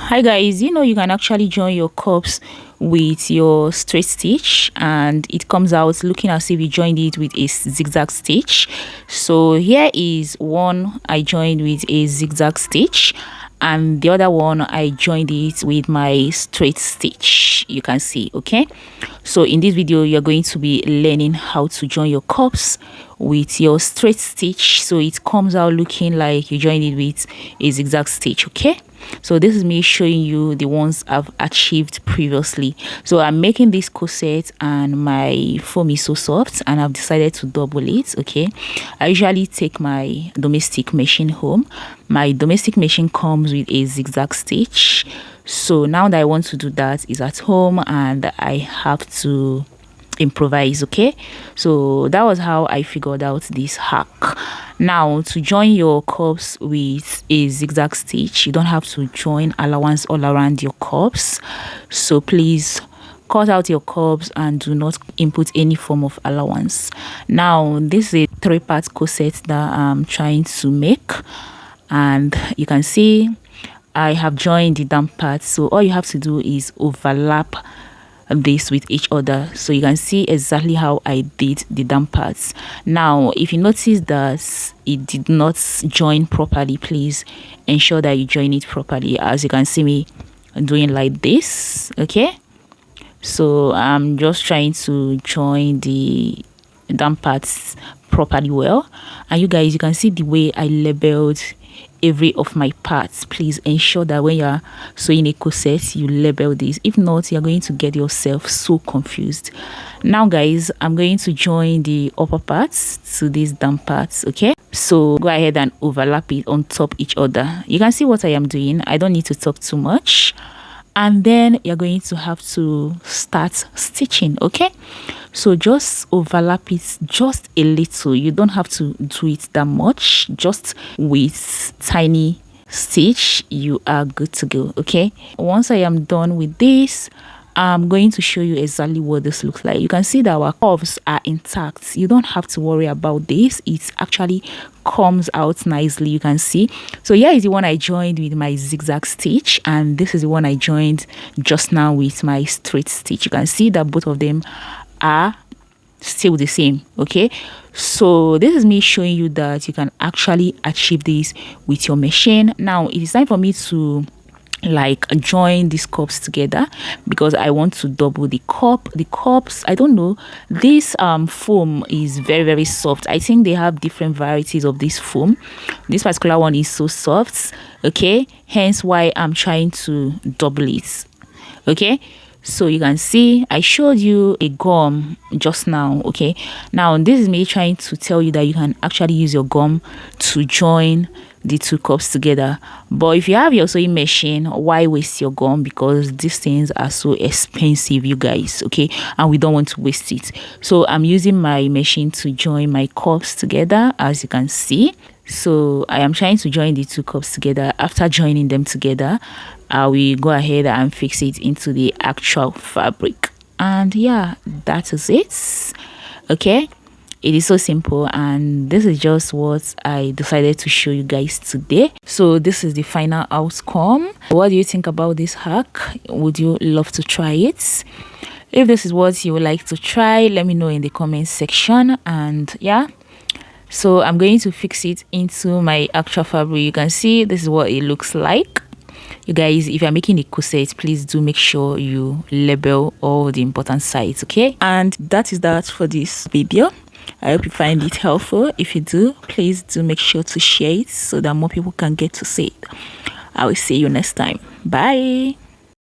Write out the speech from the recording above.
Hi guys, you can actually join your cups with your straight stitch and it comes out looking as if you joined it with a zigzag stitch. So here is one I joined with a zigzag stitch and the other one I joined it with my straight stitch. You can see, okay? So in this video you're going to be learning how to join your cups with your straight stitch so it comes out looking like you joined it with a zigzag stitch, okay? So this is me showing you the ones I've achieved previously. So I'm making this corset and my foam is so soft and I've decided to double it, okay? I usually take my domestic machine home. My domestic machine comes with a zigzag stitch. So now that I want to do that is at home and I have to improvise, okay? So that was how I figured out this hack. Now to join your cups with a zigzag stitch, you don't have to join allowance all around your cups. So please cut out your cups and do not input any form of allowance. Now this is a 3-part corset that I'm trying to make and you can see I have joined the down part. So all you have to do is overlap this with each other so you can see exactly how I did the down parts. Now if you notice that it did not join properly, please ensure that you join it properly, as you can see me doing like this, okay? So I'm just trying to join the down parts properly well, and you guys, you can see the way I labeled every of my parts. Please ensure that when you're sewing a corset you label this, if not you're going to get yourself so confused. Now guys, I'm going to join the upper parts to these down parts, okay? So go ahead and overlap it on top each other. You can see what I am doing. I don't need to talk too much, and then you're going to have to start stitching, okay? So just overlap it just a little. You don't have to do it that much, just with tiny stitch you are good to go, okay? Once I am done with this, I'm going to show you exactly what this looks like. You can see that our curves are intact. You don't have to worry about this. It actually comes out nicely, you can see. So here is the one I joined with my zigzag stitch and this is the one I joined just now with my straight stitch. You can see that both of them are still the same, okay? So this is me showing you that you can actually achieve this with your machine. Now it is time for me to join these cups together because I want to double the cups. I don't know, this foam is very soft. I think they have different varieties of this foam. This particular one is so soft, okay? Hence why I'm trying to double it, okay? So you can see I showed you a gum just now, okay? Now this is me trying to tell you that you can actually use your gum to join the two cups together. But if you have your sewing machine, why waste your gum? Because these things are so expensive, you guys, okay? And we don't want to waste it. So I'm using my machine to join my cups together, as you can see. So I am trying to join the two cups together. After joining them together, I will go ahead and fix it into the actual fabric. And yeah, that is it, okay? It is so simple, and this is just what I decided to show you guys today. So this is the final outcome. What do you think about this hack? Would you love to try it? If this is what you would like to try, let me know in the comment section. And yeah, so I'm going to fix it into my actual fabric. You can see this is what it looks like. You guys, if you're making a corset, please do make sure you label all the important sides, okay? And that is that for this video. I hope you find it helpful. If you do, please do make sure to share it so that more people can get to see it. I will see you next time. Bye.